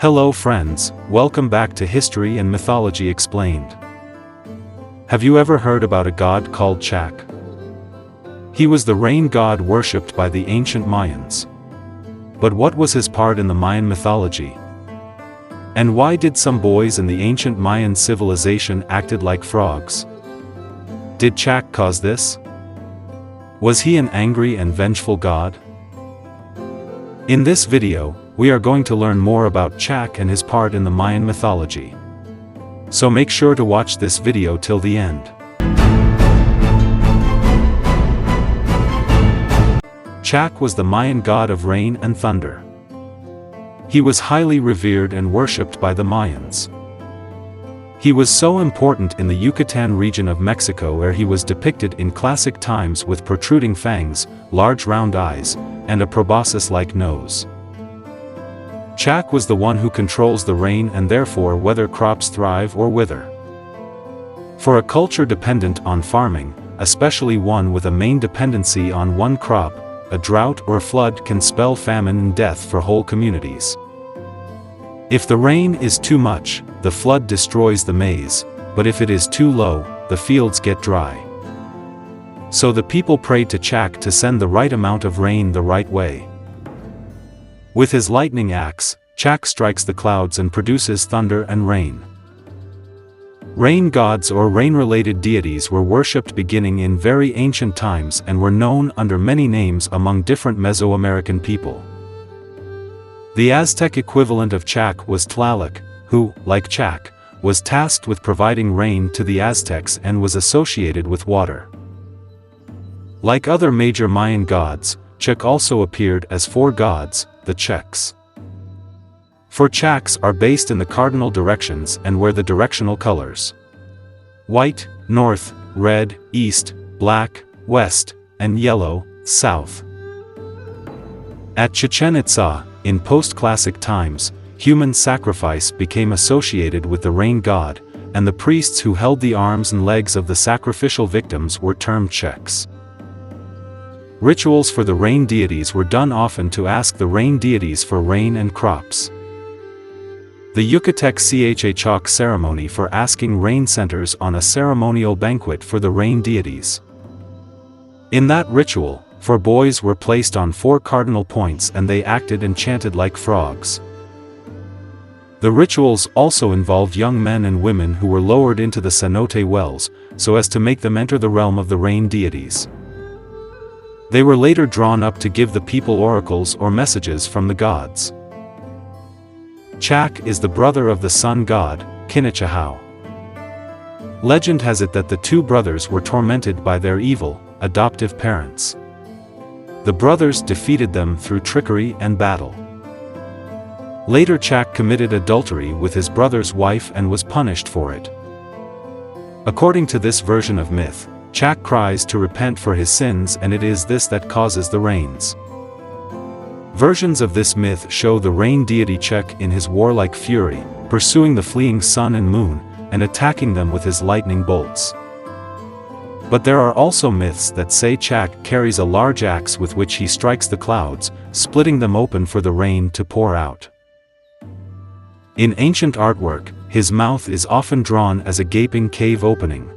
Hello friends, welcome back to History and Mythology Explained. Have you ever heard about a god called Chaac? He was the rain god worshipped by the ancient Mayans. But what was his part in the Mayan mythology? And why did some boys in the ancient Mayan civilization acted like frogs? Did Chaac cause this? Was he an angry and vengeful god? In this video, we are going to learn more about Chaac and his part in the Mayan mythology. So make sure to watch this video till the end. Chaac was the Mayan god of rain and thunder. He was highly revered and worshipped by the Mayans. He was so important in the Yucatán region of Mexico, where he was depicted in classic times with protruding fangs, large round eyes, and a proboscis-like nose. Chaac was the one who controls the rain and therefore whether crops thrive or wither. For a culture dependent on farming, especially one with a main dependency on one crop, a drought or flood can spell famine and death for whole communities. If the rain is too much, the flood destroys the maize, but if it is too low, the fields get dry. So the people prayed to Chaac to send the right amount of rain the right way. With his lightning axe, Chaac strikes the clouds and produces thunder and rain. Rain gods or rain-related deities were worshipped beginning in very ancient times and were known under many names among different Mesoamerican people. The Aztec equivalent of Chaac was Tlaloc, who, like Chaac, was tasked with providing rain to the Aztecs and was associated with water. Like other major Mayan gods, Chaac also appeared as four gods, the Chaacs. For Chaacs are based in the cardinal directions and wear the directional colors: white, north; red, east; black, west; and yellow, south. At Chichen Itza, in post-classic times, human sacrifice became associated with the rain god, and the priests who held the arms and legs of the sacrificial victims were termed Chaacs. Rituals for the rain deities were done often to ask the rain deities for rain and crops. The Yucatec Chaac ceremony for asking rain centers on a ceremonial banquet for the rain deities. In that ritual, four boys were placed on four cardinal points and they acted and chanted like frogs. The rituals also involved young men and women who were lowered into the cenote wells, so as to make them enter the realm of the rain deities. They were later drawn up to give the people oracles or messages from the gods. Chaac is the brother of the sun god, Kinichahau. Legend has it that the two brothers were tormented by their evil, adoptive parents. The brothers defeated them through trickery and battle. Later Chaac committed adultery with his brother's wife and was punished for it. According to this version of myth, Chaac cries to repent for his sins, and it is this that causes the rains. Versions of this myth show the rain deity Chaac in his warlike fury, pursuing the fleeing sun and moon, and attacking them with his lightning bolts. But there are also myths that say Chaac carries a large axe with which he strikes the clouds, splitting them open for the rain to pour out. In ancient artwork, his mouth is often drawn as a gaping cave opening.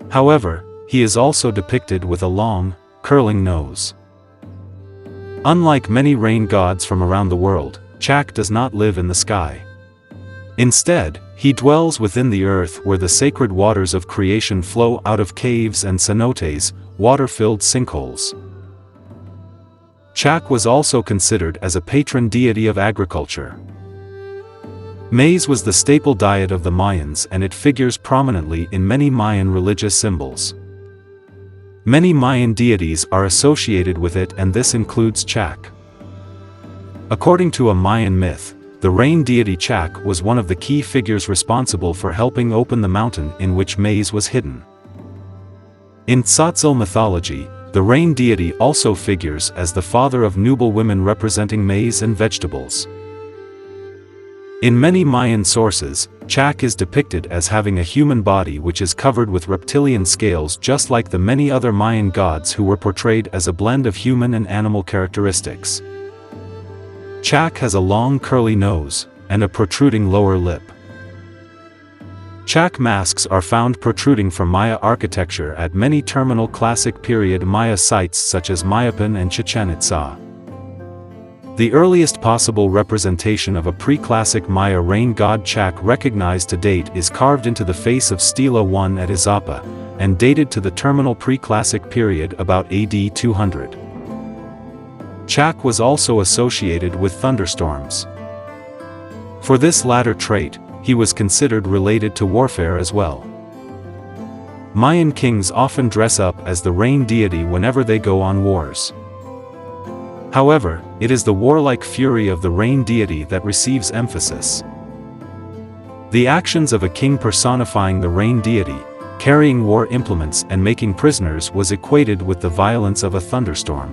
However, he is also depicted with a long, curling nose. Unlike many rain gods from around the world, Chaac does not live in the sky. Instead, he dwells within the earth where the sacred waters of creation flow out of caves and cenotes, water-filled sinkholes. Chaac was also considered as a patron deity of agriculture. Maize was the staple diet of the Mayans and it figures prominently in many Mayan religious symbols. Many Mayan deities are associated with it, and this includes Chaac. According to a Mayan myth, the rain deity Chaac was one of the key figures responsible for helping open the mountain in which maize was hidden. In Tzotzil mythology, the rain deity also figures as the father of nubile women representing maize and vegetables. In many Mayan sources, Chaac is depicted as having a human body which is covered with reptilian scales, just like the many other Mayan gods who were portrayed as a blend of human and animal characteristics. Chaac has a long curly nose, and a protruding lower lip. Chaac masks are found protruding from Maya architecture at many terminal Classic period Maya sites such as Mayapan and Chichen Itza. The earliest possible representation of a pre-classic Maya rain god Chaac recognized to date is carved into the face of Stela I at Izapa, and dated to the terminal pre-classic period about AD 200. Chaac was also associated with thunderstorms. For this latter trait, he was considered related to warfare as well. Mayan kings often dress up as the rain deity whenever they go on wars. However, it is the warlike fury of the rain deity that receives emphasis. The actions of a king personifying the rain deity, carrying war implements and making prisoners was equated with the violence of a thunderstorm.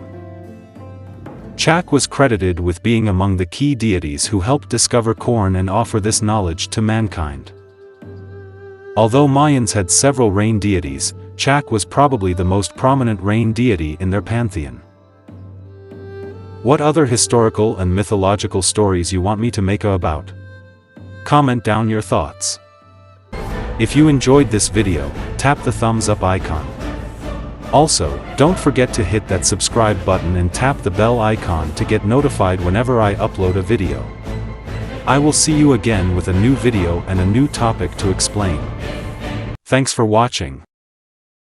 Chaac was credited with being among the key deities who helped discover corn and offer this knowledge to mankind. Although Mayans had several rain deities, Chaac was probably the most prominent rain deity in their pantheon. What other historical and mythological stories you want me to make about? Comment down your thoughts. If you enjoyed this video, tap the thumbs up icon. Also, don't forget to hit that subscribe button and tap the bell icon to get notified whenever I upload a video. I will see you again with a new video and a new topic to explain. Thanks for watching.